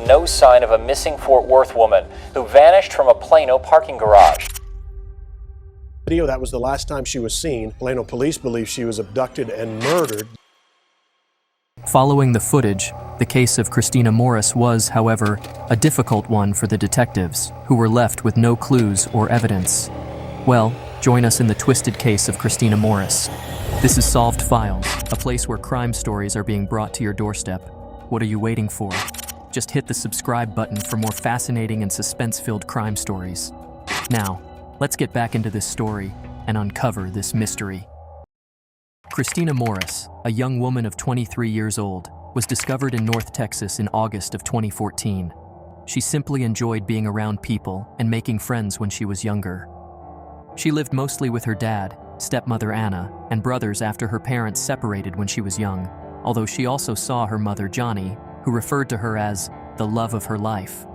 no sign of a missing Fort Worth woman who vanished from a Plano parking garage. That was the last time she was seen. Plano police believe she was abducted and murdered. Following the footage, the case of Christina Morris was, however, a difficult one for the detectives, who were left with no clues or evidence. Well, join us in the twisted case of Christina Morris. This is Solved Files, a place where crime stories are being brought to your doorstep. What are you waiting for? Just hit the subscribe button for more fascinating and suspense-filled crime stories. Now, let's get back into this story and uncover this mystery. Christina Morris, a young woman of 23 years old, was discovered in North Texas in August of 2014. She simply enjoyed being around people and making friends when she was younger. She lived mostly with her dad, stepmother Anna, and brothers after her parents separated when she was young, although she also saw her mother Johnny, who referred to her as the love of her life.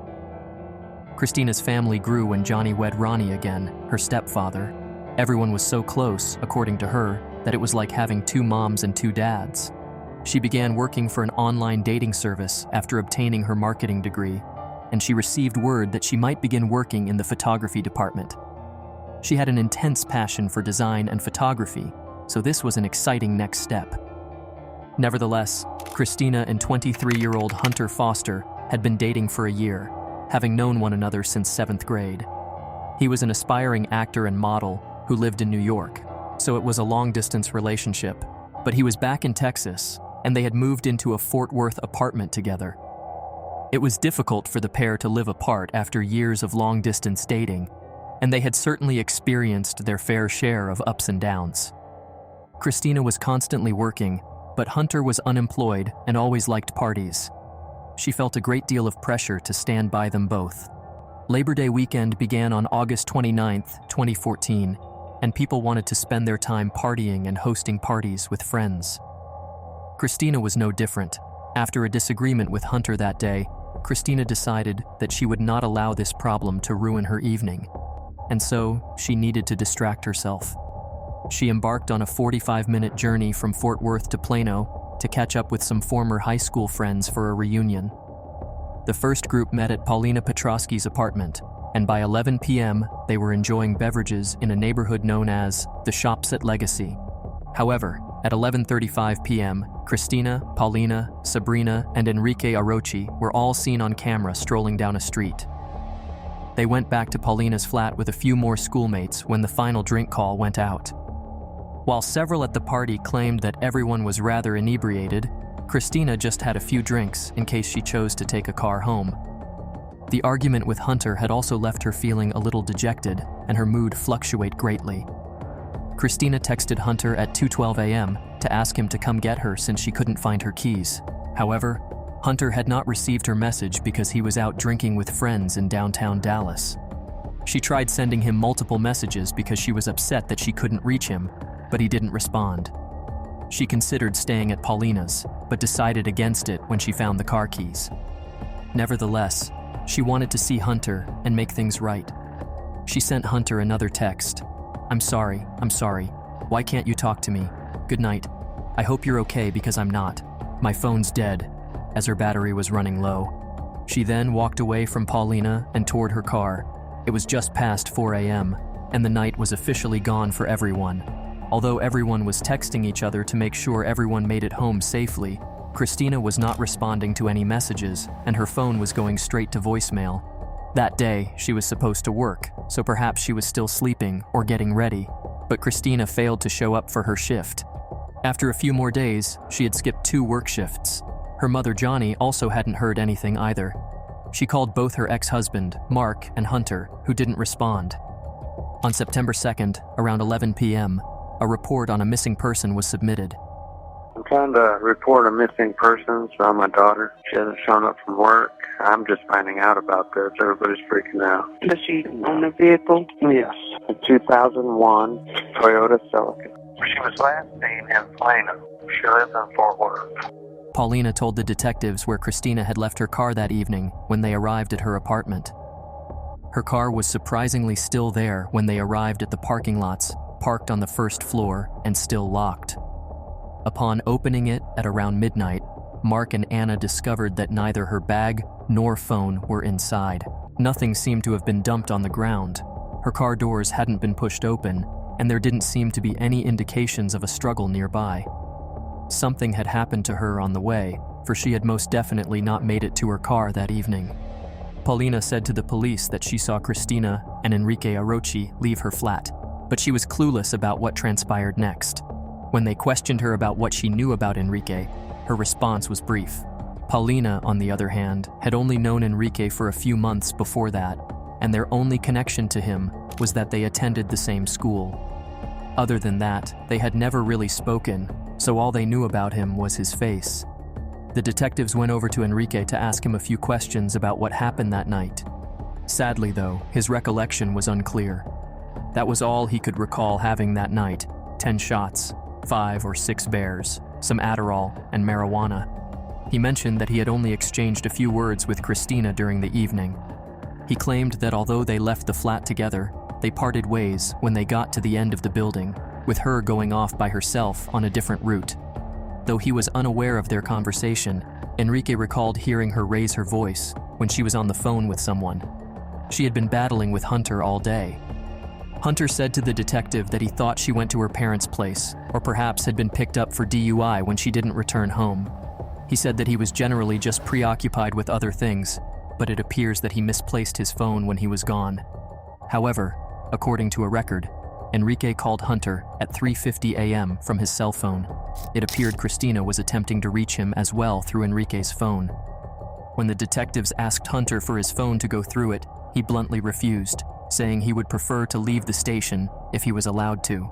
Christina's family grew when Johnny wed Ronnie again, her stepfather. Everyone was so close, according to her, that it was like having two moms and two dads. She began working for an online dating service after obtaining her marketing degree, and she received word that she might begin working in the photography department. She had an intense passion for design and photography, so this was an exciting next step. Nevertheless, Christina and 23-year-old Hunter Foster had been dating for a year, having known one another since 7th grade. He was an aspiring actor and model who lived in New York, so it was a long-distance relationship, but he was back in Texas, and they had moved into a Fort Worth apartment together. It was difficult for the pair to live apart after years of long-distance dating, and they had certainly experienced their fair share of ups and downs. Christina was constantly working, but Hunter was unemployed and always liked parties. She felt a great deal of pressure to stand by them both. Labor Day weekend began on August 29, 2014, and people wanted to spend their time partying and hosting parties with friends. Christina was no different. After a disagreement with Hunter that day, Christina decided that she would not allow this problem to ruin her evening, and so she needed to distract herself. She embarked on a 45-minute journey from Fort Worth to Plano to catch up with some former high school friends for a reunion. The first group met at Paulina Petrosky's apartment, and by 11 p.m., they were enjoying beverages in a neighborhood known as the Shops at Legacy. However, at 11:35 p.m., Christina, Paulina, Sabrina, and Enrique Arochi were all seen on camera strolling down a street. They went back to Paulina's flat with a few more schoolmates when the final drink call went out. While several at the party claimed that everyone was rather inebriated, Christina just had a few drinks in case she chose to take a car home. The argument with Hunter had also left her feeling a little dejected, and her mood fluctuate greatly. Christina texted Hunter at 2:12 a.m. to ask him to come get her since she couldn't find her keys. However, Hunter had not received her message because he was out drinking with friends in downtown Dallas. She tried sending him multiple messages because she was upset that she couldn't reach him, but he didn't respond. She considered staying at Paulina's, but decided against it when she found the car keys. Nevertheless, she wanted to see Hunter and make things right. She sent Hunter another text. I'm sorry. Why can't you talk to me? Good night. I hope you're okay because I'm not. My phone's dead," as her battery was running low. She then walked away from Paulina and toward her car. It was just past 4 a.m., and the night was officially gone for everyone. Although everyone was texting each other to make sure everyone made it home safely, Christina was not responding to any messages, and her phone was going straight to voicemail. That day, she was supposed to work, so perhaps she was still sleeping or getting ready, but Christina failed to show up for her shift. After a few more days, she had skipped 2 work shifts. Her mother Johnny also hadn't heard anything either. She called both her ex-husband, Mark, and Hunter, who didn't respond. On September 2nd, around 11 p.m., a report on a missing person was submitted. I'm trying to report a missing person, so my daughter. She hasn't shown up from work. I'm just finding out about this. Everybody's freaking out. Does she own a vehicle? Yes. A 2001 Toyota Celica. She was last seen in Plano. She lives in Fort Worth. Paulina told the detectives where Christina had left her car that evening when they arrived at her apartment. Her car was surprisingly still there when they arrived at the parking lots, parked on the first floor and still locked. Upon opening it at around midnight, Mark and Anna discovered that neither her bag nor phone were inside. Nothing seemed to have been dumped on the ground. Her car doors hadn't been pushed open, and there didn't seem to be any indications of a struggle nearby. Something had happened to her on the way, for she had most definitely not made it to her car that evening. Paulina said to the police that she saw Christina and Enrique Arochi leave her flat, but she was clueless about what transpired next. When they questioned her about what she knew about Enrique, her response was brief. Paulina, on the other hand, had only known Enrique for a few months before that, and their only connection to him was that they attended the same school. Other than that, they had never really spoken, so all they knew about him was his face. The detectives went over to Enrique to ask him a few questions about what happened that night. Sadly, though, his recollection was unclear. That was all he could recall having that night: 10 shots, 5 or 6 bears, some Adderall, and marijuana. He mentioned that he had only exchanged a few words with Christina during the evening. He claimed that although they left the flat together, they parted ways when they got to the end of the building, with her going off by herself on a different route. Though he was unaware of their conversation, Enrique recalled hearing her raise her voice when she was on the phone with someone. She had been battling with Hunter all day. Hunter said to the detective that he thought she went to her parents' place, or perhaps had been picked up for DUI when she didn't return home. He said that he was generally just preoccupied with other things, but it appears that he misplaced his phone when he was gone. However, according to a record, Enrique called Hunter at 3:50 a.m. from his cell phone. It appeared Christina was attempting to reach him as well through Enrique's phone. When the detectives asked Hunter for his phone to go through it, he bluntly refused, saying he would prefer to leave the station if he was allowed to.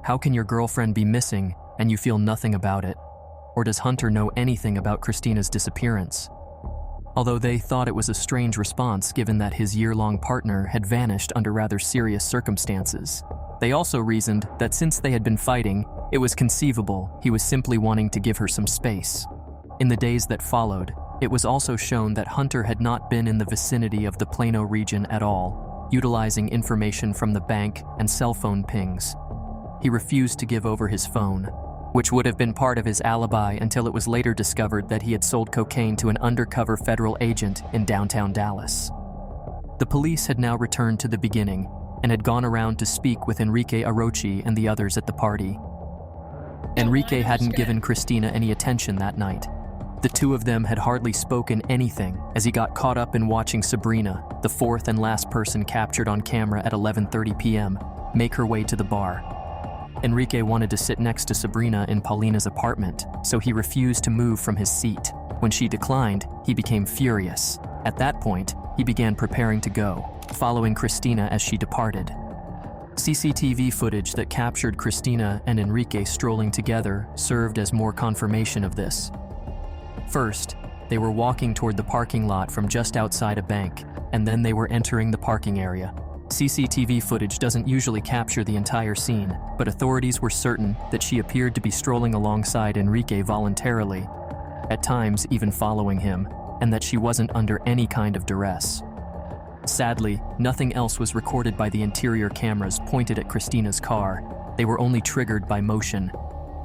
How can your girlfriend be missing and you feel nothing about it? Or does Hunter know anything about Christina's disappearance? Although they thought it was a strange response given that his year-long partner had vanished under rather serious circumstances, they also reasoned that since they had been fighting, it was conceivable he was simply wanting to give her some space. In the days that followed, it was also shown that Hunter had not been in the vicinity of the Plano region at all, utilizing information from the bank and cell phone pings. He refused to give over his phone, which would have been part of his alibi until it was later discovered that he had sold cocaine to an undercover federal agent in downtown Dallas. The police had now returned to the beginning and had gone around to speak with Enrique Arochi and the others at the party. Enrique hadn't given Christina any attention that night. The two of them had hardly spoken anything as he got caught up in watching Sabrina, the fourth and last person captured on camera at 11:30 p.m., make her way to the bar. Enrique wanted to sit next to Sabrina in Paulina's apartment, so he refused to move from his seat. When she declined, he became furious. At that point, he began preparing to go, following Christina as she departed. CCTV footage that captured Christina and Enrique strolling together served as more confirmation of this. First, they were walking toward the parking lot from just outside a bank, and then they were entering the parking area. CCTV footage doesn't usually capture the entire scene, but authorities were certain that she appeared to be strolling alongside Enrique voluntarily, at times even following him, and that she wasn't under any kind of duress. Sadly, nothing else was recorded by the interior cameras pointed at Christina's car. They were only triggered by motion.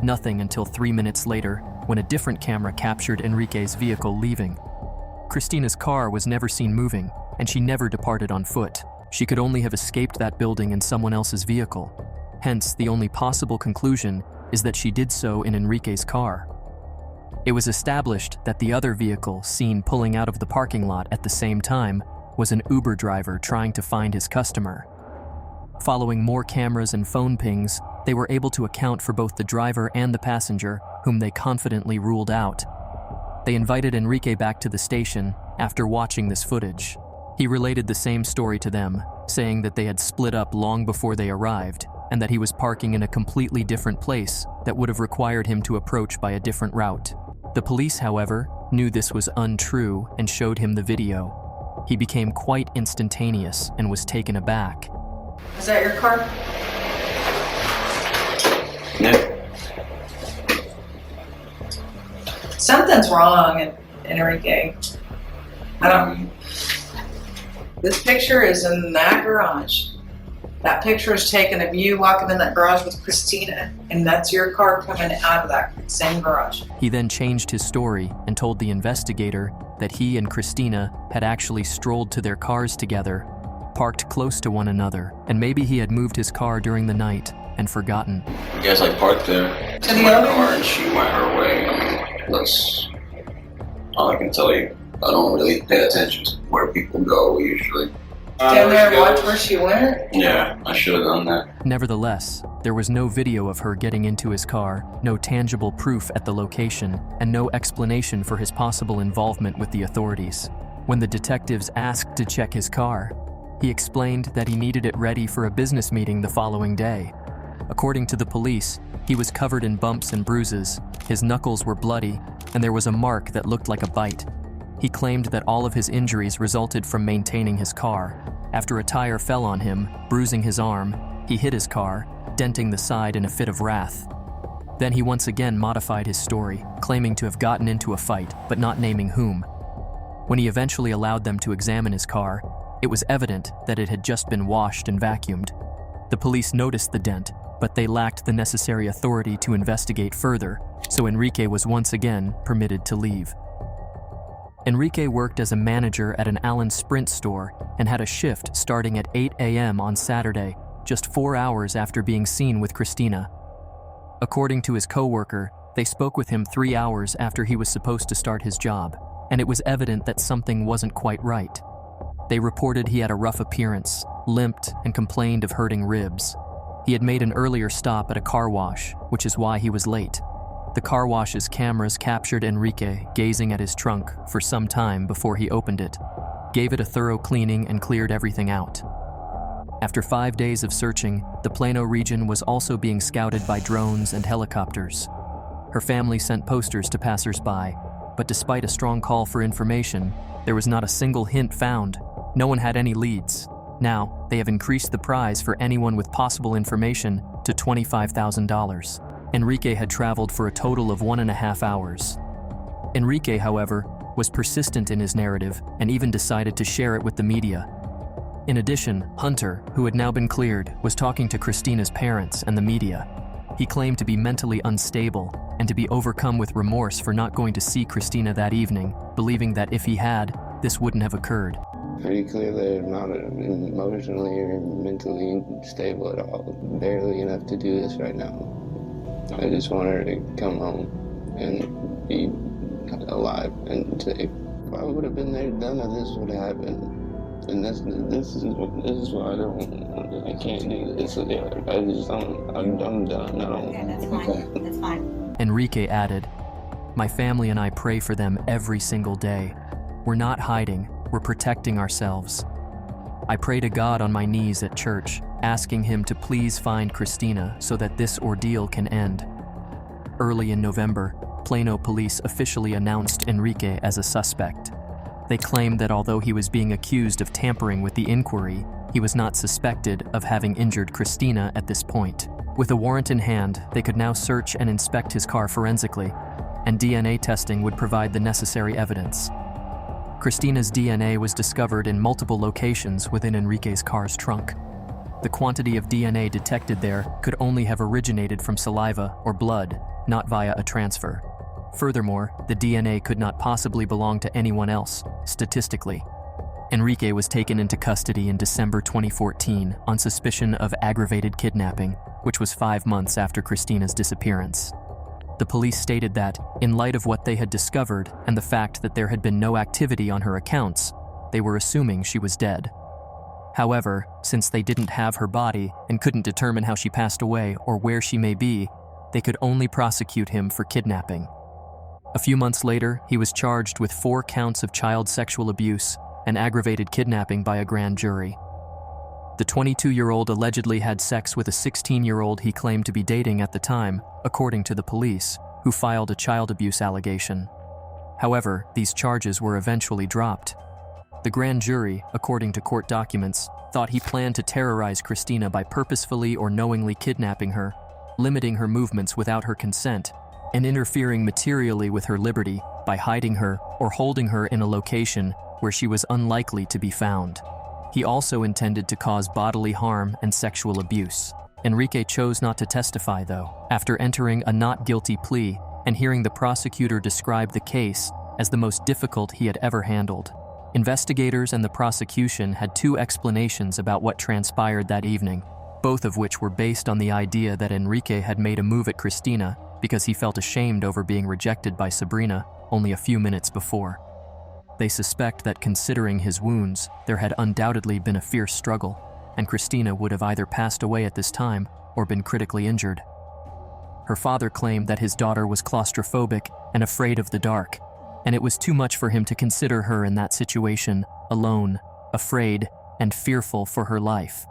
Nothing until 3 minutes later, when a different camera captured Enrique's vehicle leaving. Christina's car was never seen moving, and she never departed on foot. She could only have escaped that building in someone else's vehicle. Hence, the only possible conclusion is that she did so in Enrique's car. It was established that the other vehicle seen pulling out of the parking lot at the same time was an Uber driver trying to find his customer. Following more cameras and phone pings, they were able to account for both the driver and the passenger, whom they confidently ruled out. They invited Enrique back to the station after watching this footage. He related the same story to them, saying that they had split up long before they arrived, and that he was parking in a completely different place that would have required him to approach by a different route. The police, however, knew this was untrue and showed him the video. He became quite instantaneous and was taken aback. Is that your car? Yeah. Something's wrong, Enrique. This picture is in that garage. That picture is taken of you walking in that garage with Christina, and that's your car coming out of that same garage. He then changed his story and told the investigator that he and Christina had actually strolled to their cars together, parked close to one another, and maybe he had moved his car during the night and forgotten. You guys parked there To the my other? car and she went her way. That's all I can tell you. I don't really pay attention to where people go usually. Stand there and watch where she went? Yeah, I should have done that. Nevertheless, there was no video of her getting into his car, no tangible proof at the location, and no explanation for his possible involvement with the authorities. When the detectives asked to check his car, he explained that he needed it ready for a business meeting the following day. According to the police, he was covered in bumps and bruises, his knuckles were bloody, and there was a mark that looked like a bite. He claimed that all of his injuries resulted from maintaining his car. After a tire fell on him, bruising his arm, he hit his car, denting the side in a fit of wrath. Then he once again modified his story, claiming to have gotten into a fight, but not naming whom. When he eventually allowed them to examine his car, it was evident that it had just been washed and vacuumed. The police noticed the dent, but they lacked the necessary authority to investigate further, so Enrique was once again permitted to leave. Enrique worked as a manager at an Allen Sprint store and had a shift starting at 8 a.m. on Saturday, just 4 hours after being seen with Christina. According to his coworker, they spoke with him 3 hours after he was supposed to start his job, and it was evident that something wasn't quite right. They reported he had a rough appearance, limped, and complained of hurting ribs. He had made an earlier stop at a car wash, which is why he was late. The car wash's cameras captured Enrique gazing at his trunk for some time before he opened it, gave it a thorough cleaning, and cleared everything out. After 5 days of searching, the Plano region was also being scouted by drones and helicopters. Her family sent posters to passers-by, but despite a strong call for information, there was not a single hint found. No one had any leads. Now, they have increased the prize for anyone with possible information to $25,000. Enrique had traveled for a total of 1.5 hours. Enrique, however, was persistent in his narrative and even decided to share it with the media. In addition, Hunter, who had now been cleared, was talking to Christina's parents and the media. He claimed to be mentally unstable and to be overcome with remorse for not going to see Christina that evening, believing that if he had, this wouldn't have occurred. Pretty clearly not emotionally or mentally stable at all. Barely enough to do this right now. I just want her to come home and be alive and safe. If I would have been there, none of this would have happened. And this is why I can't do this. I'm done. Okay, that's fine. That's fine. Enrique added, "My family and I pray for them every single day. We're not hiding, we're protecting ourselves. I pray to God on my knees at church, asking him to please find Christina so that this ordeal can end." Early in November, Plano police officially announced Enrique as a suspect. They claimed that although he was being accused of tampering with the inquiry, he was not suspected of having injured Christina at this point. With a warrant in hand, they could now search and inspect his car forensically, and DNA testing would provide the necessary evidence. Christina's DNA was discovered in multiple locations within Enrique's car's trunk. The quantity of DNA detected there could only have originated from saliva or blood, not via a transfer. Furthermore, the DNA could not possibly belong to anyone else, statistically. Enrique was taken into custody in December 2014 on suspicion of aggravated kidnapping, which was 5 months after Christina's disappearance. The police stated that, in light of what they had discovered and the fact that there had been no activity on her accounts, they were assuming she was dead. However, since they didn't have her body and couldn't determine how she passed away or where she may be, they could only prosecute him for kidnapping. A few months later, he was charged with 4 counts of child sexual abuse and aggravated kidnapping by a grand jury. The 22-year-old allegedly had sex with a 16-year-old he claimed to be dating at the time, according to the police, who filed a child abuse allegation. However, these charges were eventually dropped. The grand jury, according to court documents, thought he planned to terrorize Christina by purposefully or knowingly kidnapping her, limiting her movements without her consent, and interfering materially with her liberty by hiding her or holding her in a location where she was unlikely to be found. He also intended to cause bodily harm and sexual abuse. Enrique chose not to testify, though, after entering a not guilty plea and hearing the prosecutor describe the case as the most difficult he had ever handled. Investigators and the prosecution had two explanations about what transpired that evening, both of which were based on the idea that Enrique had made a move at Christina because he felt ashamed over being rejected by Sabrina only a few minutes before. They suspect that considering his wounds, there had undoubtedly been a fierce struggle, and Christina would have either passed away at this time or been critically injured. Her father claimed that his daughter was claustrophobic and afraid of the dark, and it was too much for him to consider her in that situation, alone, afraid, and fearful for her life.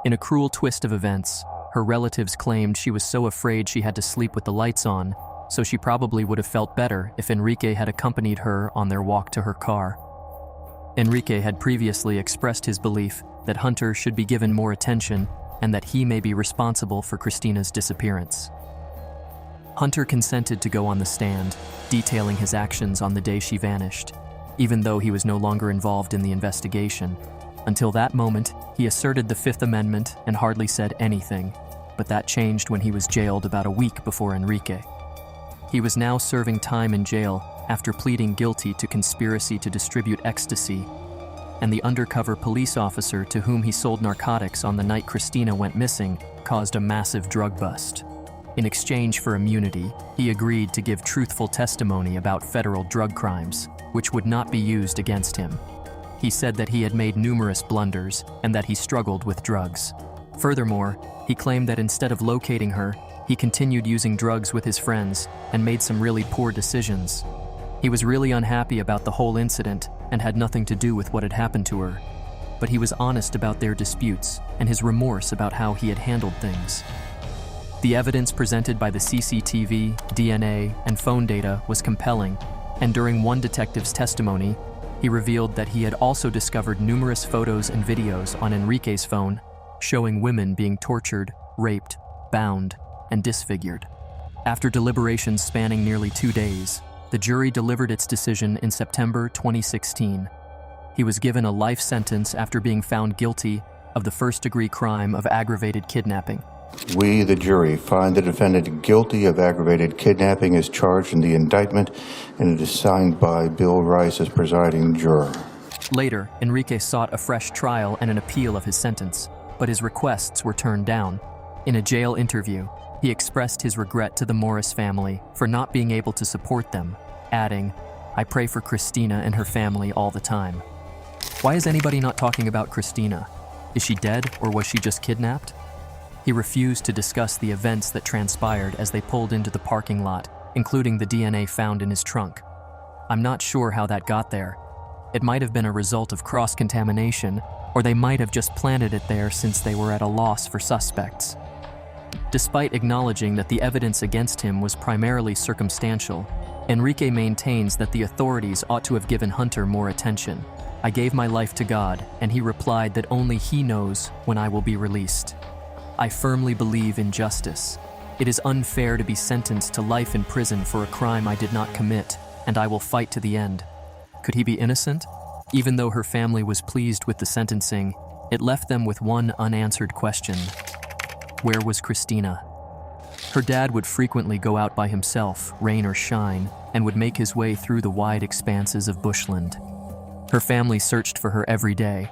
In a cruel twist of events, her relatives claimed she was so afraid she had to sleep with the lights on, so she probably would have felt better if Enrique had accompanied her on their walk to her car. Enrique had previously expressed his belief that Hunter should be given more attention and that he may be responsible for Christina's disappearance. Hunter consented to go on the stand, detailing his actions on the day she vanished, even though he was no longer involved in the investigation. Until that moment, he asserted the Fifth Amendment and hardly said anything, but that changed when he was jailed about a week before Enrique. He was now serving time in jail after pleading guilty to conspiracy to distribute ecstasy, and the undercover police officer to whom he sold narcotics on the night Christina went missing caused a massive drug bust. In exchange for immunity, he agreed to give truthful testimony about federal drug crimes, which would not be used against him. He said that he had made numerous blunders and that he struggled with drugs. Furthermore, he claimed that instead of locating her, he continued using drugs with his friends and made some really poor decisions. He was really unhappy about the whole incident and had nothing to do with what had happened to her, but he was honest about their disputes and his remorse about how he had handled things. The evidence presented by the CCTV, DNA, and phone data was compelling, and during one detective's testimony, he revealed that he had also discovered numerous photos and videos on Enrique's phone showing women being tortured, raped, bound, and disfigured. After deliberations spanning nearly 2 days, the jury delivered its decision in September 2016. He was given a life sentence after being found guilty of the first-degree crime of aggravated kidnapping. We, the jury, find the defendant guilty of aggravated kidnapping as charged in the indictment, and it is signed by Bill Rice as presiding juror. Later, Enrique sought a fresh trial and an appeal of his sentence, but his requests were turned down. In a jail interview, he expressed his regret to the Morris family for not being able to support them, adding, "I pray for Christina and her family all the time." Why is anybody not talking about Christina? Is she dead or was she just kidnapped? He refused to discuss the events that transpired as they pulled into the parking lot, including the DNA found in his trunk. I'm not sure how that got there. It might have been a result of cross-contamination, or they might have just planted it there since they were at a loss for suspects. Despite acknowledging that the evidence against him was primarily circumstantial, Enrique maintains that the authorities ought to have given Hunter more attention. "I gave my life to God, and he replied that only he knows when I will be released. I firmly believe in justice. It is unfair to be sentenced to life in prison for a crime I did not commit, and I will fight to the end." Could he be innocent? Even though her family was pleased with the sentencing, it left them with one unanswered question. Where was Christina? Her dad would frequently go out by himself, rain or shine, and would make his way through the wide expanses of bushland. Her family searched for her every day.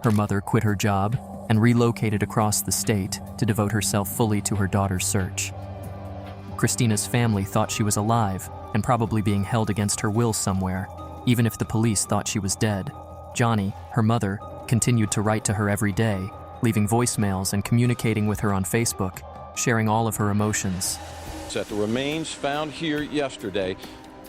Her mother quit her job and relocated across the state to devote herself fully to her daughter's search. Christina's family thought she was alive and probably being held against her will somewhere, even if the police thought she was dead. Johnny, her mother, continued to write to her every day, leaving voicemails and communicating with her on Facebook, sharing all of her emotions. That the remains found here yesterday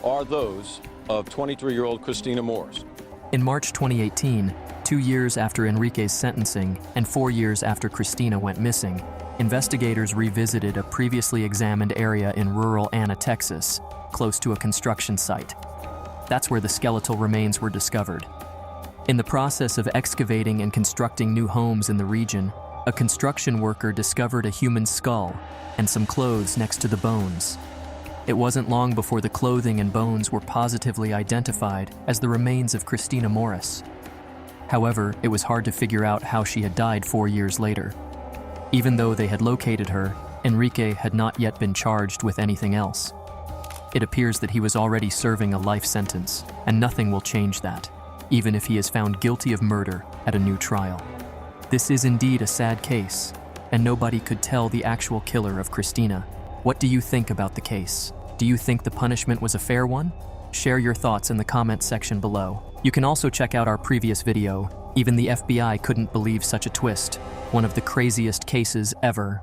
are those of 23-year-old Christina Morris. In March 2018, 2 years after Enrique's sentencing and 4 years after Christina went missing, investigators revisited a previously examined area in rural Anna, Texas, close to a construction site. That's where the skeletal remains were discovered. In the process of excavating and constructing new homes in the region, a construction worker discovered a human skull and some clothes next to the bones. It wasn't long before the clothing and bones were positively identified as the remains of Christina Morris. However, it was hard to figure out how she had died 4 years later. Even though they had located her, Enrique had not yet been charged with anything else. It appears that he was already serving a life sentence, and nothing will change that, even if he is found guilty of murder at a new trial. This is indeed a sad case, and nobody could tell the actual killer of Christina. What do you think about the case? Do you think the punishment was a fair one? Share your thoughts in the comments section below. You can also check out our previous video. Even the FBI couldn't believe such a twist. One of the craziest cases ever.